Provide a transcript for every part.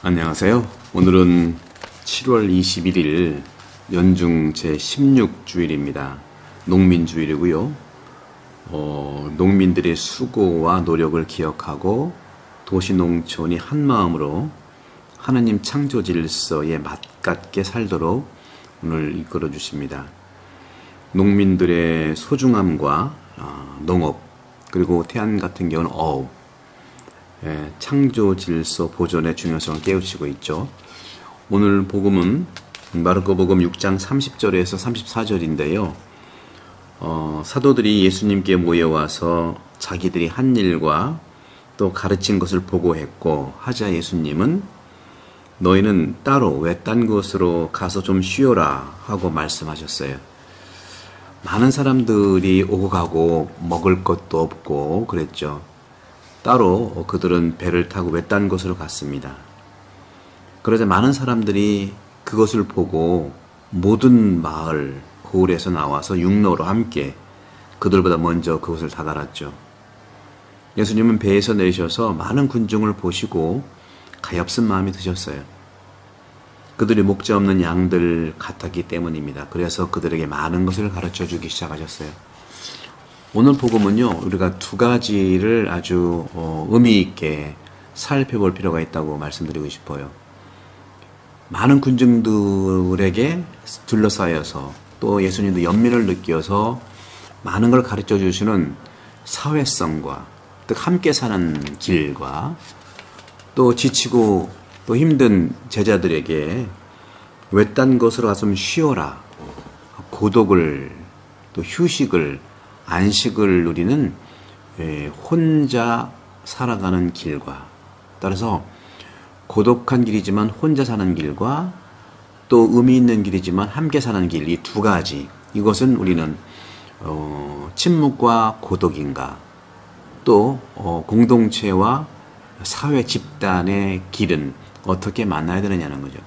안녕하세요. 오늘은 7월 21일 연중 제16주일입니다. 농민주일이고요. 농민들의 수고와 노력을 기억하고 도시농촌이 한마음으로 하느님 창조 질서에 맞게 살도록 오늘 이끌어 주십니다. 농민들의 소중함과 농업 그리고 태안 같은 경우는 어업 창조 질서 보존의 중요성을 깨우치고 있죠. 오늘 복음은 마르코복음 6장 30절에서 34절인데요. 사도들이 예수님께 모여와서 자기들이 한 일과 또 가르친 것을 보고했고 하자 예수님은 너희는 따로 외딴 곳으로 가서 좀 쉬어라 하고 말씀하셨어요. 많은 사람들이 오고 가고 먹을 것도 없고 그랬죠. 따로 그들은 배를 타고 외딴 곳으로 갔습니다. 그러자 많은 사람들이 그것을 보고 모든 마을 고을에서 나와서 육로로 함께 그들보다 먼저 그곳을 다다랐죠. 예수님은 배에서 내리셔서 많은 군중을 보시고 가엾은 마음이 드셨어요. 그들이 목자 없는 양들 같았기 때문입니다. 그래서 그들에게 많은 것을 가르쳐 주기 시작하셨어요. 오늘 복음은요, 우리가 두 가지를 아주 의미 있게 살펴볼 필요가 있다고 말씀드리고 싶어요. 많은 군중들에게 둘러싸여서 또 예수님도 연민을 느껴서 많은 걸 가르쳐 주시는 사회성과 즉 함께 사는 길과 또 지치고 또 힘든 제자들에게 외딴 곳으로 가서 좀 쉬어라, 고독을 또 휴식을 안식을 누리는 혼자 살아가는 길과 따라서 고독한 길이지만 혼자 사는 길과 또 의미 있는 길이지만 함께 사는 길, 이 두 가지 이것은 우리는 침묵과 고독인가 또 공동체와 사회 집단의 길은 어떻게 만나야 되느냐는 거죠.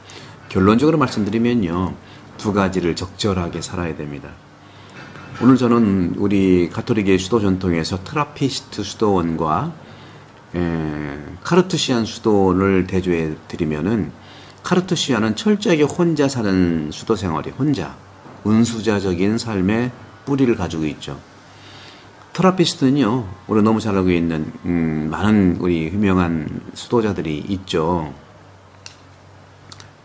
결론적으로 말씀드리면요, 두 가지를 적절하게 살아야 됩니다. 오늘 저는 우리 가톨릭의 수도 전통에서 트라피스트 수도원과 카르투시안 수도원을 대조해 드리면은 카르투시안은 철저하게 혼자 사는 수도 생활이 혼자 은수자적인 삶의 뿌리를 가지고 있죠. 트라피스트는요, 우리 너무 잘 알고 있는 많은 우리 유명한 수도자들이 있죠.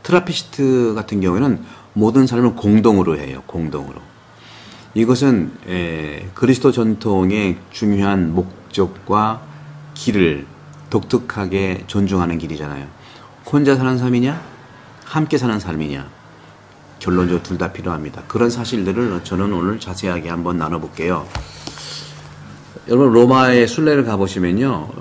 트라피스트 같은 경우에는 모든 삶을 공동으로 해요. 공동으로. 이것은 그리스도 전통의 중요한 목적과 길을 독특하게 존중하는 길이잖아요. 혼자 사는 삶이냐 함께 사는 삶이냐 결론적으로 둘 다 필요합니다. 그런 사실들을 저는 오늘 자세하게 한번 나눠볼게요. 여러분 로마의 순례를 가보시면요,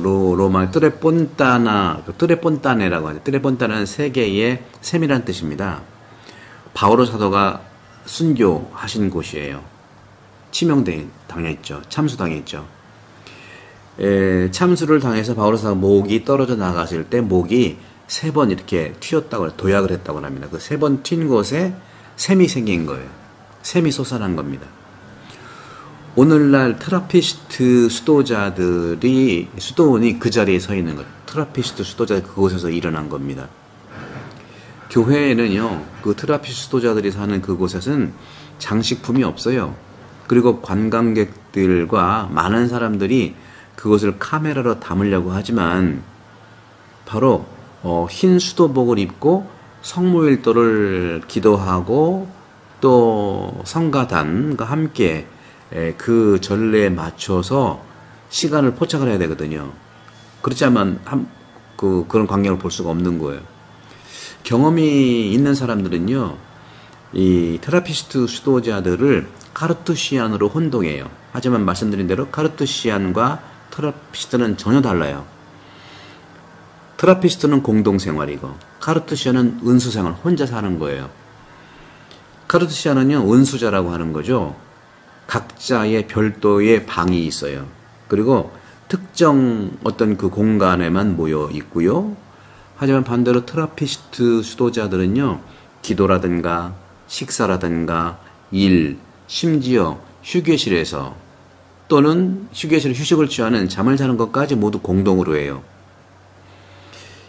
로마 뚜레폰타네라고 하죠. 뚜레폰타네는 세계의 샘이라는 뜻입니다. 바오로 사도가 순교하신 곳이에요. 치명당했죠. 참수당했죠. 참수를 당해서 바오로 사도가 목이 떨어져 나갔을 때 목이 3번 이렇게 튀었다고 도약을 했다고 합니다. 그 3번 튄 곳에 샘이 생긴 거예요. 샘이 솟아난 겁니다. 오늘날 트라피스트 수도원이 그 자리에 서 있는 것. 트라피스트 수도자 그곳에서 일어난 겁니다. 교회에는요, 그 트라피스트 수도자들이 사는 그곳에서는 장식품이 없어요. 그리고 관광객들과 많은 사람들이 그것을 카메라로 담으려고 하지만 바로 흰 수도복을 입고 성모일도를 기도하고 또 성가단과 함께 그 전례에 맞춰서 시간을 포착을 해야 되거든요. 그렇지 않으면 그런 광경을 볼 수가 없는 거예요. 경험이 있는 사람들은요, 이 트라피스트 수도자들을 카르투시안으로 혼동해요. 하지만 말씀드린 대로 카르투시안과 트라피스트는 전혀 달라요. 트라피스트는 공동생활이고 카르투시안은 은수생활, 혼자 사는 거예요. 카르투시안은요, 은수자라고 하는 거죠. 각자의 별도의 방이 있어요. 그리고 특정 어떤 그 공간에만 모여 있고요. 하지만 반대로 트라피스트 수도자들은요, 기도라든가 식사라든가 일, 심지어 휴게실에서 또는 휴게실에 휴식을 취하는 잠을 자는 것까지 모두 공동으로 해요.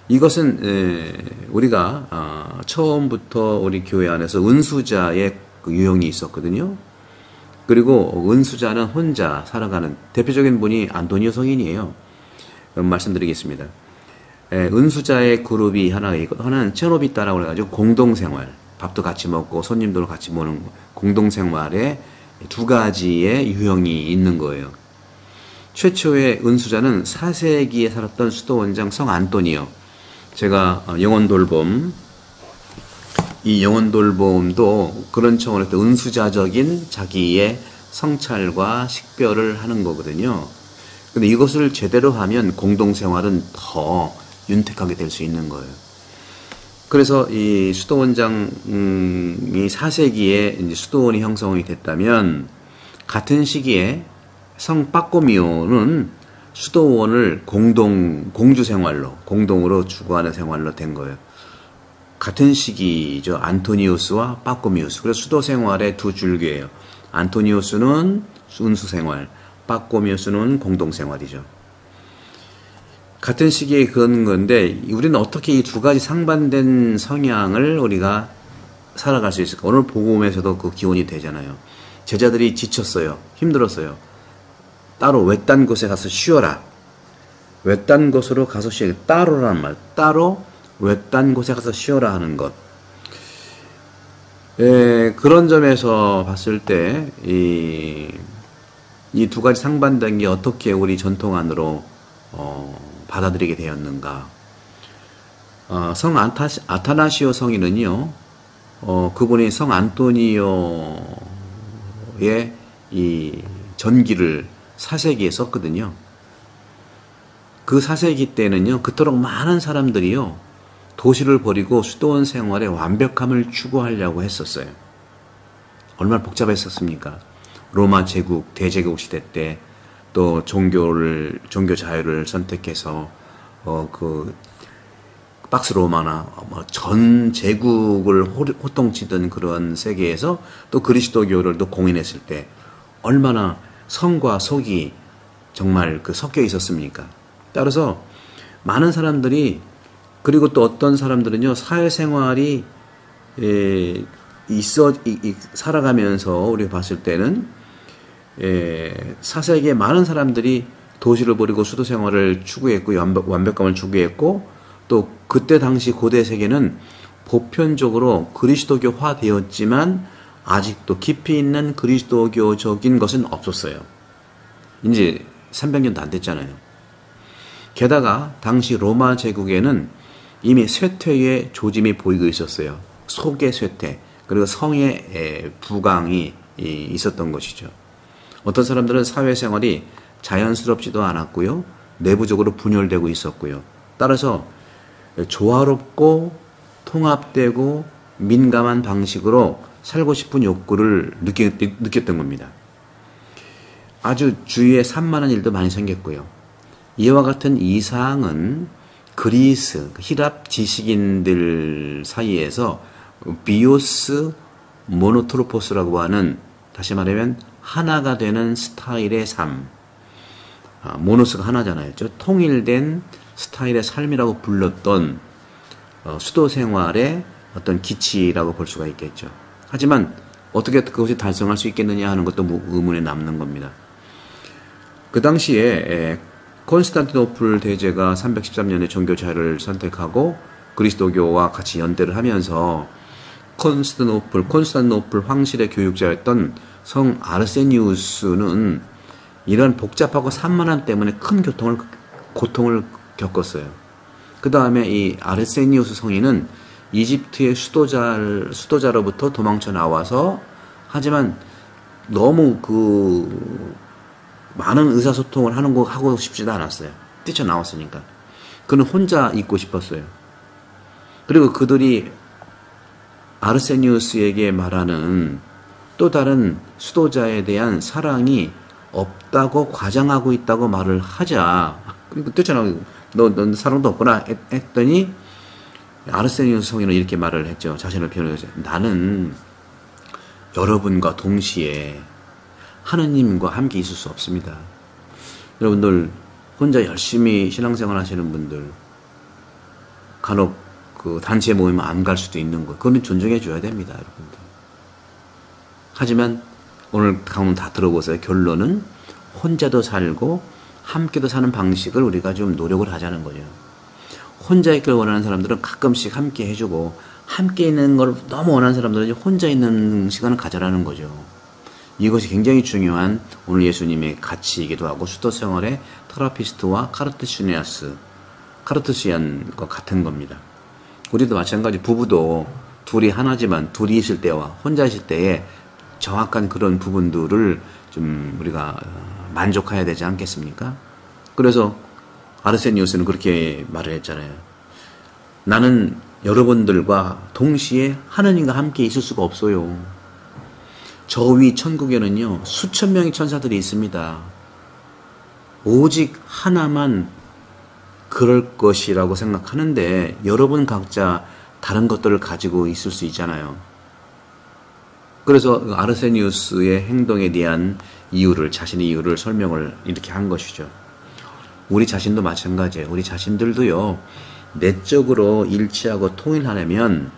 이것은 우리가 처음부터 우리 교회 안에서 은수자의 그 유형이 있었거든요. 그리고 은수자는 혼자 살아가는 대표적인 분이 안토니오 성인이에요. 말씀드리겠습니다. 은수자의 그룹이 하나가 있고 하나는 체노비타라고 해가지고 공동생활, 밥도 같이 먹고 손님들도 같이 모는 공동생활에 두 가지의 유형이 있는 거예요. 최초의 은수자는 4세기에 살았던 수도원장 성 안토니오. 제가 영혼돌봄, 이 영혼돌봄도 그런 차원에서 은수자적인 자기의 성찰과 식별을 하는 거거든요. 근데 이것을 제대로 하면 공동생활은 더 윤택하게 될 수 있는 거예요. 그래서 이 수도원장이 4세기에 이제 수도원이 형성이 됐다면 같은 시기에 성 빠꼬미오는 수도원을 공주 생활로, 공동으로 주거하는 생활로 된 거예요. 같은 시기죠. 안토니우스와 빠꼬미우스. 그래서 수도 생활의 두 줄기예요. 안토니우스는 은수 생활, 빠꼬미우스는 공동 생활이죠. 같은 시기에 그런 건데 우리는 어떻게 이 두 가지 상반된 성향을 우리가 살아갈 수 있을까? 오늘 복음에서도 그 기원이 되잖아요. 제자들이 지쳤어요. 힘들었어요. 따로 외딴 곳에 가서 쉬어라. 외딴 곳으로 가서 쉬어라. 따로라는 말. 따로 외딴 곳에 가서 쉬어라 하는 것. 그런 점에서 봤을 때 이 두 가지 상반된 게 어떻게 우리 전통 안으로 받아들이게 되었는가. 성 아타나시오 성인은요, 그분이 성 안토니오의 이 전기를 4세기에 썼거든요. 그 4세기 때는요, 그토록 많은 사람들이요, 도시를 버리고 수도원 생활의 완벽함을 추구하려고 했었어요. 얼마나 복잡했었습니까? 로마 제국, 대제국 시대 때, 또 종교 자유를 선택해서, 박스 로마나 전 제국을 호통치던 그런 세계에서 또 그리스도교를 또 공인했을 때, 얼마나 성과 속이 정말 섞여 있었습니까? 따라서 많은 사람들이, 그리고 또 어떤 사람들은요, 사회생활이 살아가면서 우리가 봤을 때는 4세기에 많은 사람들이 도시를 버리고 수도 생활을 추구했고 완벽감을 추구했고, 또 그때 당시 고대 세계는 보편적으로 그리스도교화 되었지만 아직도 깊이 있는 그리스도교적인 것은 없었어요. 이제 300년도 안 됐잖아요. 게다가 당시 로마 제국에는 이미 쇠퇴의 조짐이 보이고 있었어요. 속의 쇠퇴, 그리고 성의 부강이 있었던 것이죠. 어떤 사람들은 사회생활이 자연스럽지도 않았고요. 내부적으로 분열되고 있었고요. 따라서 조화롭고 통합되고 민감한 방식으로 살고 싶은 욕구를 느꼈던 겁니다. 아주 주위에 산만한 일도 많이 생겼고요. 이와 같은 이상은 그리스, 히랍 지식인들 사이에서 비오스 모노트로포스라고 하는, 다시 말하면 하나가 되는 스타일의 삶, 모노스가 하나잖아요. 통일된 스타일의 삶이라고 불렀던 수도 생활의 어떤 기치라고 볼 수가 있겠죠. 하지만 어떻게 그것이 달성할 수 있겠느냐 하는 것도 의문에 남는 겁니다. 그 당시에 콘스탄티노플 대제가 313년에 종교 자유를 선택하고 그리스도교와 같이 연대를 하면서 콘스탄티노플 황실의 교육자였던 성 아르세니우스는 이런 복잡하고 산만함 때문에 큰 고통을 겪었어요. 그 다음에 이 아르세니우스 성인은 이집트의 수도자로부터 도망쳐 나와서, 하지만 너무 많은 의사소통을 하고 싶지도 않았어요. 뛰쳐나왔으니까. 그는 혼자 있고 싶었어요. 그리고 그들이 아르세니우스에게 말하는 또 다른 수도자에 대한 사랑이 없다고 과장하고 있다고 말을 하자. 그러니까 뛰쳐나오고, 넌 사랑도 없구나 했더니 아르세니우스 성인은 이렇게 말을 했죠. 자신을 표현해서, 나는 여러분과 동시에 하느님과 함께 있을 수 없습니다. 여러분들 혼자 열심히 신앙생활 하시는 분들, 간혹 그 단체 모임에 안 갈 수도 있는 거. 그건 존중해 줘야 됩니다, 여러분들. 하지만 오늘 강론 다 들어보세요. 결론은 혼자도 살고 함께도 사는 방식을 우리가 좀 노력을 하자는 거죠. 혼자 있길 원하는 사람들은 가끔씩 함께 해주고, 함께 있는 걸 너무 원하는 사람들은 혼자 있는 시간을 가져라는 거죠. 이것이 굉장히 중요한 오늘 예수님의 가치이기도 하고, 수도 생활의 테라피스트와 카르테시안과 같은 겁니다. 우리도 마찬가지, 부부도 둘이 하나지만 둘이 있을 때와 혼자 있을 때에 정확한 그런 부분들을 좀 우리가 만족해야 되지 않겠습니까? 그래서 아르세니우스는 그렇게 말을 했잖아요. 나는 여러분들과 동시에 하느님과 함께 있을 수가 없어요. 저 위 천국에는요, 수천 명의 천사들이 있습니다. 오직 하나만 그럴 것이라고 생각하는데, 여러분 각자 다른 것들을 가지고 있을 수 있잖아요. 그래서 아르세니우스의 행동에 대한 이유를, 자신의 이유를 설명을 이렇게 한 것이죠. 우리 자신도 마찬가지예요. 우리 자신들도요, 내적으로 일치하고 통일하려면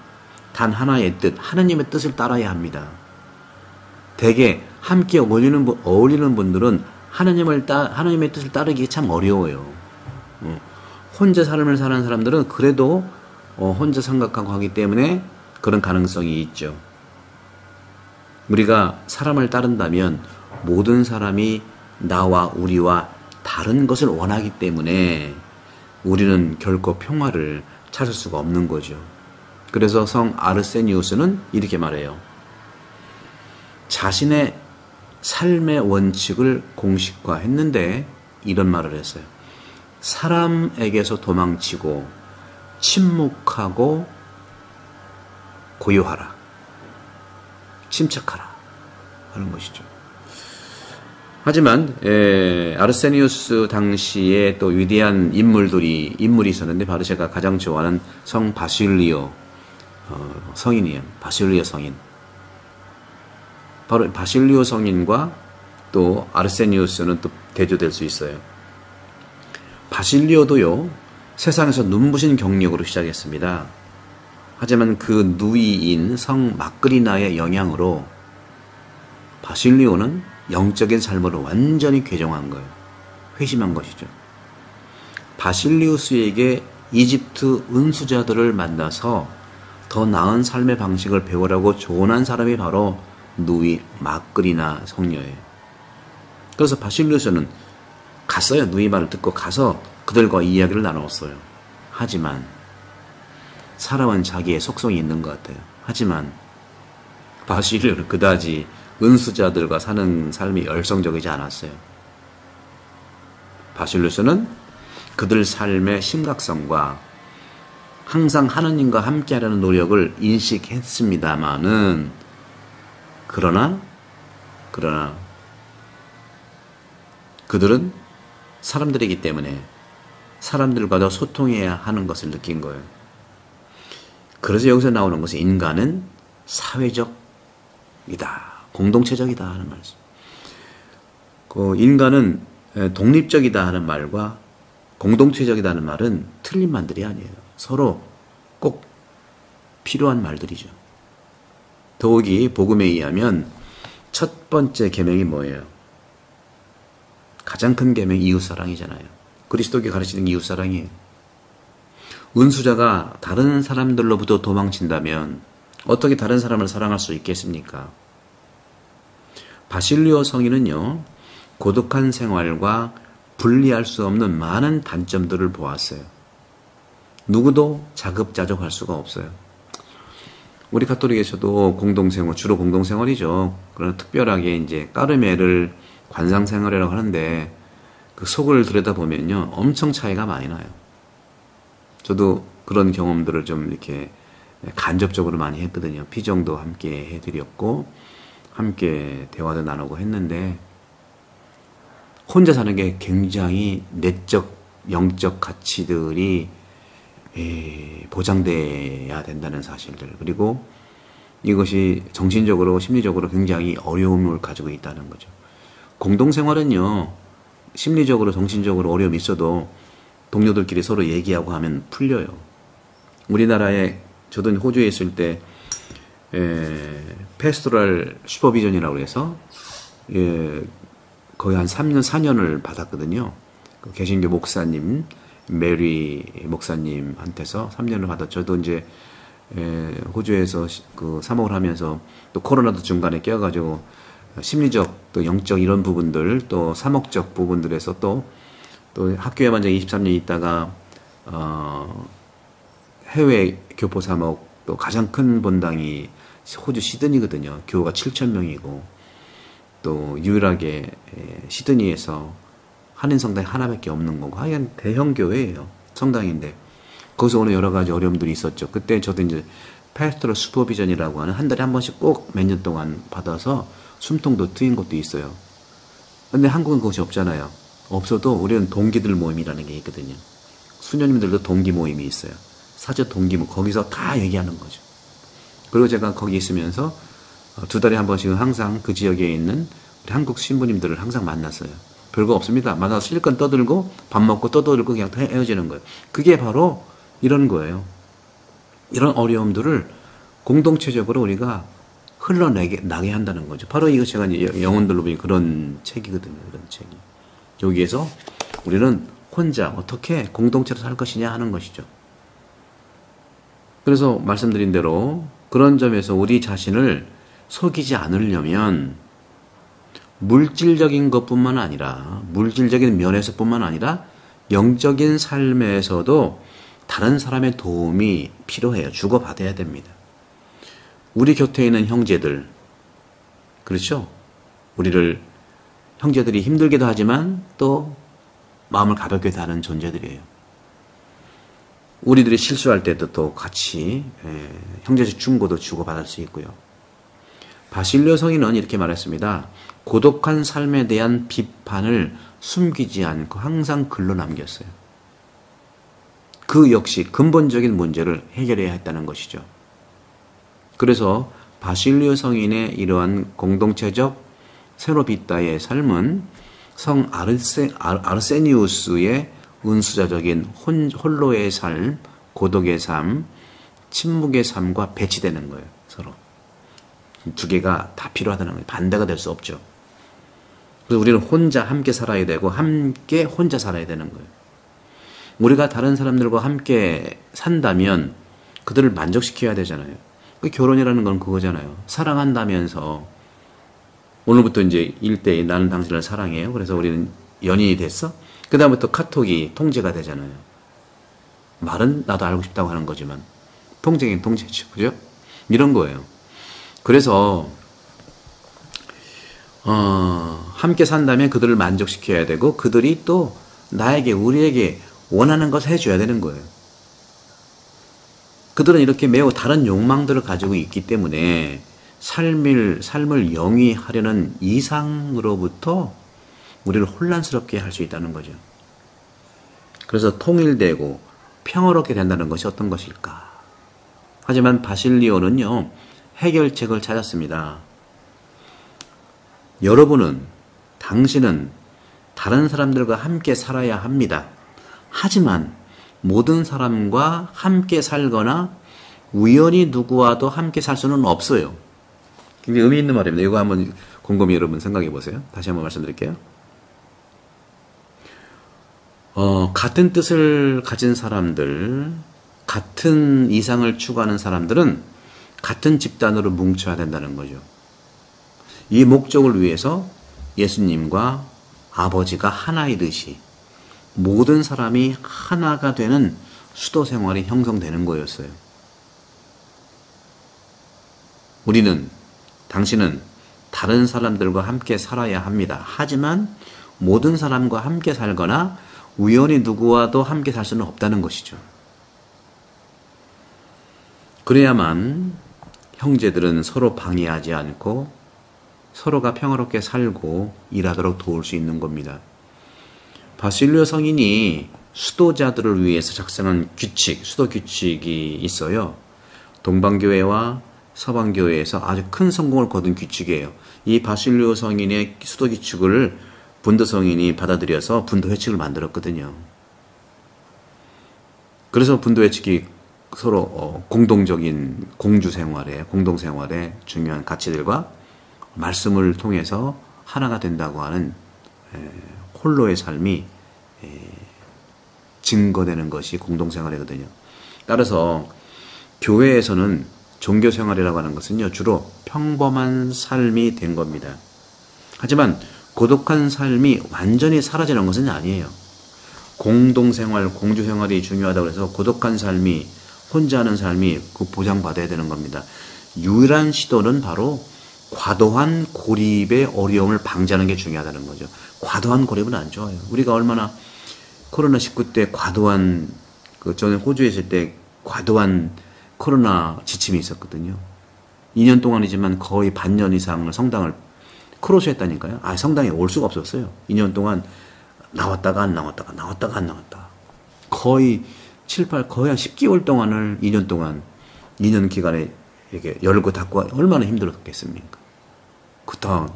단 하나의 뜻, 하나님의 뜻을 따라야 합니다. 대개 함께 어울리는 분들은 하나님의 뜻을 따르기 참 어려워요. 혼자 삶을 사는 사람들은 그래도 혼자 생각하고 하기 때문에 그런 가능성이 있죠. 우리가 사람을 따른다면 모든 사람이 나와 우리와 다른 것을 원하기 때문에 우리는 결코 평화를 찾을 수가 없는 거죠. 그래서 성 아르세니우스는 이렇게 말해요. 자신의 삶의 원칙을 공식화했는데 이런 말을 했어요. 사람에게서 도망치고 침묵하고 고요하라. 침착하라 하는 것이죠. 하지만 아르세니우스 당시에 또 위대한 인물이 있었는데, 바로 제가 가장 좋아하는 성 바실리오 성인이에요. 바실리오 성인. 바로 바실리오 성인과 또 아르세니우스는 또 대조될 수 있어요. 바실리오도요, 세상에서 눈부신 경력으로 시작했습니다. 하지만 그 누이인 성 마크리나의 영향으로 바실리오는 영적인 삶으로 완전히 개종한 거예요. 회심한 것이죠. 바실리우스에게 이집트 은수자들을 만나서 더 나은 삶의 방식을 배우라고 조언한 사람이 바로 누이 마크리나 성녀예요. 그래서 바실리우스는 갔어요. 누이 말을 듣고 가서 그들과 이야기를 나눴어요. 하지만 사람은 자기의 속성이 있는 것 같아요. 하지만 바실리오는 그다지 은수자들과 사는 삶이 열성적이지 않았어요. 바실리우스는 그들 삶의 심각성과 항상 하느님과 함께하려는 노력을 인식했습니다마는 그러나 그들은 사람들이기 때문에 사람들과도 소통해야 하는 것을 느낀 거예요. 그래서 여기서 나오는 것은 인간은 사회적이다, 공동체적이다 하는 말씀. 인간은 독립적이다 하는 말과 공동체적이다 하는 말은 틀린 말들이 아니에요. 서로 꼭 필요한 말들이죠. 더욱이 복음에 의하면 첫 번째 계명이 뭐예요? 가장 큰 계명이 이웃사랑이잖아요. 그리스도께 가르치는 이웃사랑이에요. 은수자가 다른 사람들로부터 도망친다면 어떻게 다른 사람을 사랑할 수 있겠습니까? 바실리오 성인은요, 고독한 생활과 분리할 수 없는 많은 단점들을 보았어요. 누구도 자급자족할 수가 없어요. 우리 가톨릭에서도 공동생활, 주로 공동생활이죠. 그러나 특별하게 이제 까르메를 관상생활이라고 하는데 그 속을 들여다보면요, 엄청 차이가 많이 나요. 저도 그런 경험들을 좀 이렇게 간접적으로 많이 했거든요. 피정도 함께 해드렸고, 함께 대화도 나누고 했는데, 혼자 사는 게 굉장히 내적, 영적 가치들이 보장돼야 된다는 사실들, 그리고 이것이 정신적으로, 심리적으로 굉장히 어려움을 가지고 있다는 거죠. 공동생활은요, 심리적으로, 정신적으로 어려움이 있어도 동료들끼리 서로 얘기하고 하면 풀려요. 우리나라에 저도 호주에 있을 때 페스토럴 슈퍼비전이라고 해서 거의 한 3년 4년을 받았거든요. 그 개신교 목사님 메리 목사님한테서 3년을 받았죠. 저도 이제 호주에서 그 사목을 하면서 또 코로나도 중간에 껴가지고 심리적 또 영적 이런 부분들 또 사목적 부분들에서 또 학교에만 23년 있다가 해외 교포 사목 또 가장 큰 본당이 호주 시드니거든요. 교우가 7,000명이고 또 유일하게 시드니에서 한인 성당이 하나밖에 없는 거고 하여간 대형 교회예요. 성당인데 거기서 오는 여러 가지 어려움들이 있었죠. 그때 저도 이제 패스토럴 슈퍼비전이라고 하는 한 달에 한 번씩 꼭 몇 년 동안 받아서 숨통도 트인 것도 있어요. 근데 한국은 그것이 없잖아요. 없어도 우리는 동기들 모임이라는 게 있거든요. 수녀님들도 동기 모임이 있어요. 사저 동기 모임 거기서 다 얘기하는 거죠. 그리고 제가 거기 있으면서 2달에 한 번씩은 항상 그 지역에 있는 우리 한국 신부님들을 항상 만났어요. 별거 없습니다. 만나서 실컷 떠들고 밥 먹고 떠들고 그냥 헤어지는 거예요. 그게 바로 이런 거예요. 이런 어려움들을 공동체적으로 우리가 흘러나게 한다는 거죠. 바로 이거 제가 영혼들로 보니 그런 책이거든요. 이런 책이. 여기에서 우리는 혼자 어떻게 공동체로 살 것이냐 하는 것이죠. 그래서 말씀드린 대로 그런 점에서 우리 자신을 속이지 않으려면 물질적인 것뿐만 아니라 물질적인 면에서뿐만 아니라 영적인 삶에서도 다른 사람의 도움이 필요해요. 주고받아야 됩니다. 우리 곁에 있는 형제들, 그렇죠? 우리를 형제들이 힘들게도 하지만 또 마음을 가볍게도 하는 존재들이에요. 우리들이 실수할 때도 또 같이 형제적 충고도 주고받을 수 있고요. 바실료 성인은 이렇게 말했습니다. 고독한 삶에 대한 비판을 숨기지 않고 항상 글로 남겼어요. 그 역시 근본적인 문제를 해결해야 했다는 것이죠. 그래서 바실리오 성인의 이러한 공동체적 세노비타의 삶은 성 아르세니우스의 은수자적인 홀로의 삶, 고독의 삶, 침묵의 삶과 배치되는 거예요. 서로. 두 개가 다 필요하다는 거예요. 반대가 될 수 없죠. 그래서 우리는 혼자 함께 살아야 되고 함께 혼자 살아야 되는 거예요. 우리가 다른 사람들과 함께 산다면 그들을 만족시켜야 되잖아요. 그 결혼이라는 건 그거잖아요. 사랑한다면서 오늘부터 이제 1대1 나는 당신을 사랑해요. 그래서 우리는 연인이 됐어. 그 다음부터 카톡이 통제가 되잖아요. 말은 나도 알고 싶다고 하는 거지만 통제긴 통제죠. 그죠? 이런 거예요. 그래서 함께 산다면 그들을 만족시켜야 되고 그들이 또 나에게 우리에게 원하는 것을 해줘야 되는 거예요. 그들은 이렇게 매우 다른 욕망들을 가지고 있기 때문에 삶을 영위하려는 이상으로부터 우리를 혼란스럽게 할 수 있다는 거죠. 그래서 통일되고 평화롭게 된다는 것이 어떤 것일까? 하지만 바실리오는요, 해결책을 찾았습니다. 당신은 다른 사람들과 함께 살아야 합니다. 하지만 모든 사람과 함께 살거나 우연히 누구와도 함께 살 수는 없어요. 굉장히 의미 있는 말입니다. 이거 한번 곰곰이 여러분 생각해 보세요. 다시 한번 말씀드릴게요. 같은 뜻을 가진 사람들, 같은 이상을 추구하는 사람들은 같은 집단으로 뭉쳐야 된다는 거죠. 이 목적을 위해서 예수님과 아버지가 하나이듯이 모든 사람이 하나가 되는 수도 생활이 형성되는 거였어요. 당신은 다른 사람들과 함께 살아야 합니다. 하지만 모든 사람과 함께 살거나 우연히 누구와도 함께 살 수는 없다는 것이죠. 그래야만 형제들은 서로 방해하지 않고 서로가 평화롭게 살고 일하도록 도울 수 있는 겁니다. 바실리오 성인이 수도자들을 위해서 작성한 수도 규칙이 있어요. 동방교회와 서방교회에서 아주 큰 성공을 거둔 규칙이에요. 이 바실리오 성인의 수도 규칙을 분도 성인이 받아들여서 분도 회칙을 만들었거든요. 그래서 분도 회칙이 서로 공동적인 공주생활에, 공동생활의 중요한 가치들과 말씀을 통해서 하나가 된다고 하는 홀로의 삶이 증거되는 것이 공동생활이거든요. 따라서 교회에서는 종교생활이라고 하는 것은요, 주로 평범한 삶이 된 겁니다. 하지만 고독한 삶이 완전히 사라지는 것은 아니에요. 공동생활, 공주생활이 중요하다고 해서 고독한 삶이, 혼자 하는 삶이 그 보장받아야 되는 겁니다. 유일한 시도는 바로 과도한 고립의 어려움을 방지하는 게 중요하다는 거죠. 과도한 고립은 안 좋아요. 우리가 얼마나 코로나19 때 과도한, 저는 호주에 있을 때 과도한 코로나 지침이 있었거든요. 2년 동안이지만 거의 반년 이상을 성당을 크로스 했다니까요. 성당에 올 수가 없었어요. 2년 동안 나왔다가 안 나왔다가, 나왔다가 안 나왔다가. 거의 거의 한 10개월 동안을 2년 동안, 2년 기간에 이렇게 열고 닫고 얼마나 힘들었겠습니까? 그다음,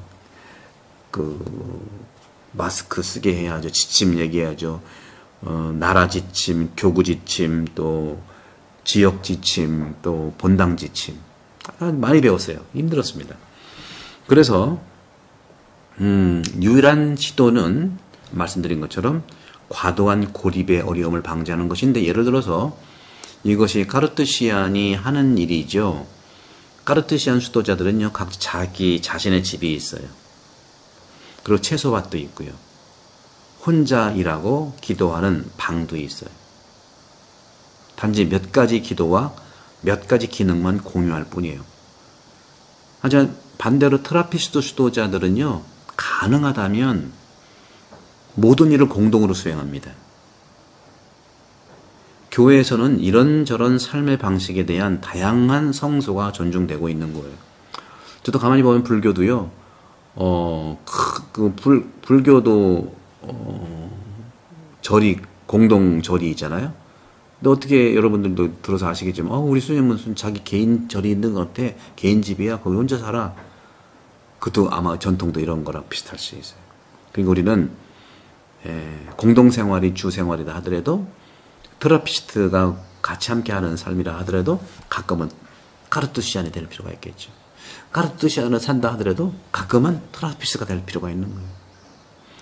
마스크 쓰게 해야죠. 지침 얘기해야죠. 나라 지침, 교구 지침, 또 지역 지침, 또 본당 지침. 많이 배웠어요. 힘들었습니다. 그래서 유일한 시도는 말씀드린 것처럼 과도한 고립의 어려움을 방지하는 것인데, 예를 들어서 이것이 카르트시안이 하는 일이죠. 카르트시안 수도자들은요, 각 자기 자신의 집이 있어요. 그리고 채소밭도 있고요. 혼자 일하고 기도하는 방도 있어요. 단지 몇 가지 기도와 몇 가지 기능만 공유할 뿐이에요. 하지만 반대로 트라피스트 수도자들은요, 가능하다면 모든 일을 공동으로 수행합니다. 교회에서는 이런저런 삶의 방식에 대한 다양한 성소가 존중되고 있는 거예요. 저도 가만히 보면 불교도요, 불교도, 공동절이 있잖아요. 근데 어떻게 여러분들도 들어서 아시겠지만, 우리 스님은 무슨 자기 개인 절이 있는 것 같아. 개인 집이야. 거기 혼자 살아. 그것도 아마 전통도 이런 거랑 비슷할 수 있어요. 그러니까 우리는, 공동생활이 주생활이다 하더라도, 트라피스트가 같이 함께 하는 삶이라 하더라도, 가끔은 카르투시안이 될 필요가 있겠죠. 카르투시안을 산다 하더라도, 가끔은 트라피스트가 될 필요가 있는 거예요.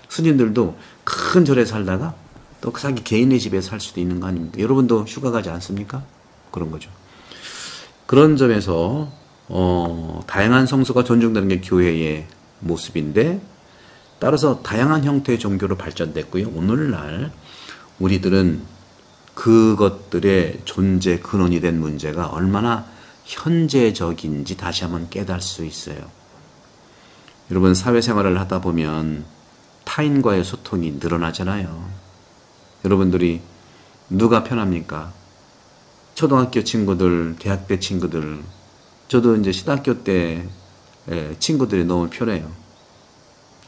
스님들도 큰 절에 살다가, 또 자기 개인의 집에 살 수도 있는 거 아닙니까? 여러분도 휴가 가지 않습니까? 그런 거죠. 그런 점에서 다양한 성소가 존중되는 게 교회의 모습인데, 따라서 다양한 형태의 종교로 발전됐고요. 오늘날 우리들은 그것들의 존재 근원이 된 문제가 얼마나 현재적인지 다시 한번 깨달을 수 있어요. 여러분, 사회생활을 하다 보면 타인과의 소통이 늘어나잖아요. 여러분들이 누가 편합니까? 초등학교 친구들, 대학 때 친구들, 저도 이제 신학교 때 친구들이 너무 편해요.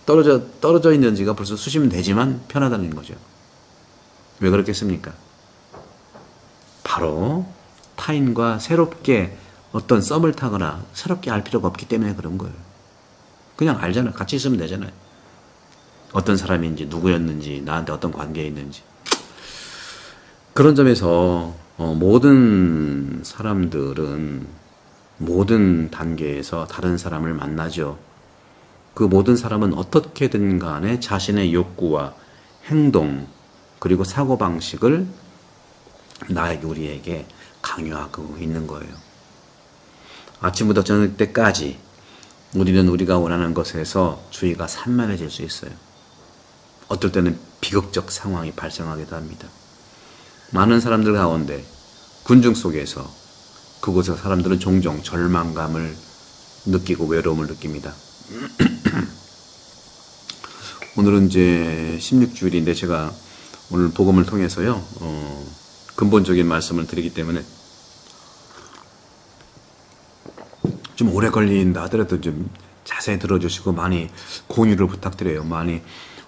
떨어져 있는 지가 벌써 수십 년 되지만 편하다는 거죠. 왜 그렇겠습니까? 바로 타인과 새롭게 어떤 썸을 타거나 새롭게 알 필요가 없기 때문에 그런 거예요. 그냥 알잖아요. 같이 있으면 되잖아요. 어떤 사람인지, 누구였는지, 나한테 어떤 관계에 있는지. 그런 점에서 모든 사람들은 모든 단계에서 다른 사람을 만나죠. 그 모든 사람은 어떻게든 간에 자신의 욕구와 행동, 그리고 사고방식을 우리에게 강요하고 있는 거예요. 아침부터 저녁 때까지 우리는 우리가 원하는 것에서 주의가 산만해질 수 있어요. 어떨 때는 비극적 상황이 발생하기도 합니다. 많은 사람들 가운데 군중 속에서 그곳에서 사람들은 종종 절망감을 느끼고 외로움을 느낍니다. 오늘은 이제 16주일인데 제가 오늘 복음을 통해서요, 근본적인 말씀을 드리기 때문에 좀 오래 걸린다 하더라도 좀 자세히 들어주시고 많이 공유를 부탁드려요. 많이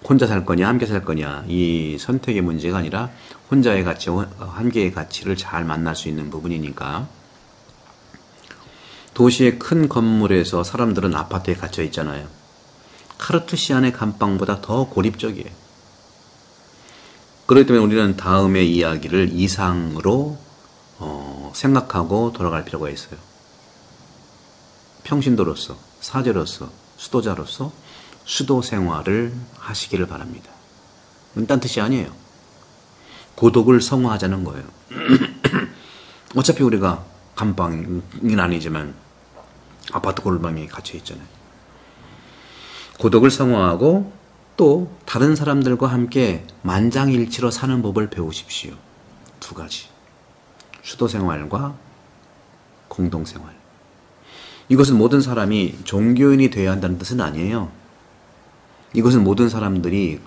혼자 살 거냐 함께 살 거냐, 이 선택의 문제가 아니라 혼자의 가치, 한계의 가치를 잘 만날 수 있는 부분이니까. 도시의 큰 건물에서 사람들은 아파트에 갇혀 있잖아요. 카르투시안의 감방보다 더 고립적이에요. 그렇기 때문에 우리는 다음의 이야기를 이상으로 생각하고 돌아갈 필요가 있어요. 평신도로서, 사제로서, 수도자로서 수도 생활을 하시기를 바랍니다. 딴 뜻이 아니에요. 고독을 성화하자는 거예요. 어차피 우리가 감방은 아니지만 아파트 골방에 갇혀 있잖아요. 고독을 성화하고 또 다른 사람들과 함께 만장일치로 사는 법을 배우십시오. 두 가지. 수도 생활과 공동 생활. 이것은 모든 사람이 종교인이 되어야 한다는 뜻은 아니에요. 이것은 모든 사람들이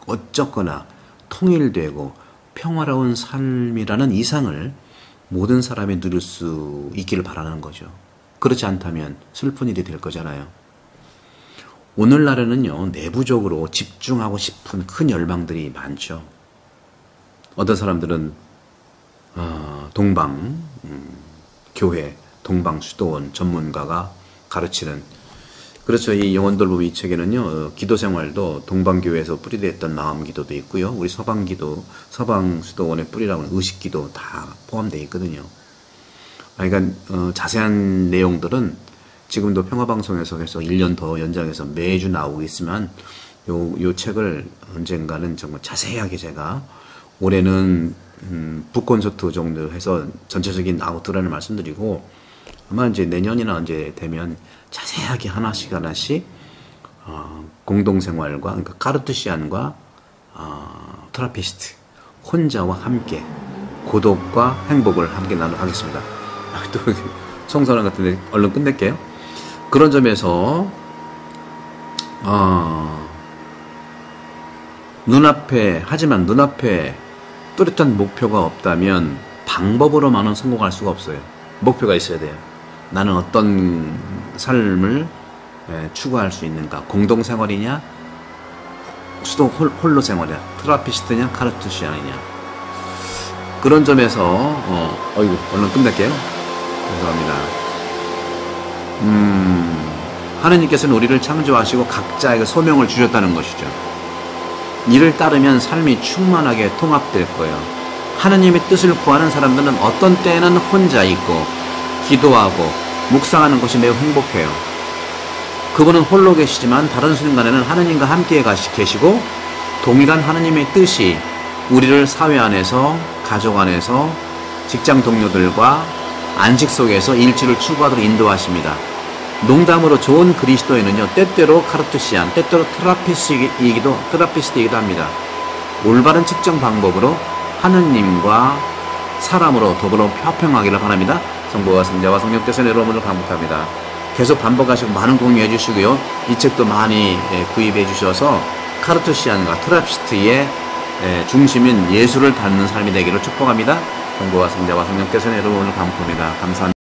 어쩌거나 통일되고 평화로운 삶이라는 이상을 모든 사람이 누릴 수 있기를 바라는 거죠. 그렇지 않다면 슬픈 일이 될 거잖아요. 오늘날에는요, 내부적으로 집중하고 싶은 큰 열망들이 많죠. 어떤 사람들은 동방 교회, 동방 수도원 전문가가 가르치는, 그렇죠. 이 영혼돌보미 이 책에는요, 기도 생활도 동방교회에서 뿌리됐던 마음 기도도 있고요. 우리 서방 기도, 서방 수도원의 뿌리라고 하는 의식 기도 다 포함되어 있거든요. 그러니까 자세한 내용들은 지금도 평화방송에서 해서 1년 더 연장해서 매주 나오고 있으면 요 책을 언젠가는 정말 자세하게 제가 올해는 북콘서트 정도 해서 전체적인 아우트라인을 말씀드리고 아마 이제 내년이나 언제 되면 자세하게 하나씩 공동생활과 그러니까 카르투시안과 트라피스트 혼자와 함께 고독과 행복을 함께 나누겠습니다. 또 성선언 같은데 얼른 끝낼게요. 그런 점에서 하지만 눈앞에 뚜렷한 목표가 없다면 방법으로만은 성공할 수가 없어요. 목표가 있어야 돼요. 나는 어떤 삶을 추구할 수 있는가? 공동생활이냐? 수도 홀로 생활이냐? 트라피스트냐? 카르투시안이냐? 그런 점에서 얼른 끝낼게요. 죄송합니다. 하느님께서는 우리를 창조하시고 각자에게 소명을 주셨다는 것이죠. 이를 따르면 삶이 충만하게 통합될 거예요. 하느님의 뜻을 구하는 사람들은 어떤 때에는 혼자 있고 기도하고 묵상하는 것이 매우 행복해요. 그분은 홀로 계시지만 다른 순간에는 하느님과 함께 계시고 동일한 하느님의 뜻이 우리를 사회 안에서, 가족 안에서, 직장 동료들과 안식 속에서 일치를 추구하도록 인도하십니다. 농담으로 좋은 그리스도인은요, 때때로 카르투시안, 때때로 트라피스트이기도 합니다. 올바른 측정 방법으로 하느님과 사람으로 더불어 화평하기를 바랍니다. 성부와 성자와 성령께서 여러분을 반복합니다. 계속 반복하시고 많은 공유해 주시고요. 이 책도 많이 구입해 주셔서 카르투시안과 트라피스트의 중심인 예수를 닮는 삶이 되기를 축복합니다. 성부와 성자와 성령께서 여러분을 반복합니다. 감사합니다.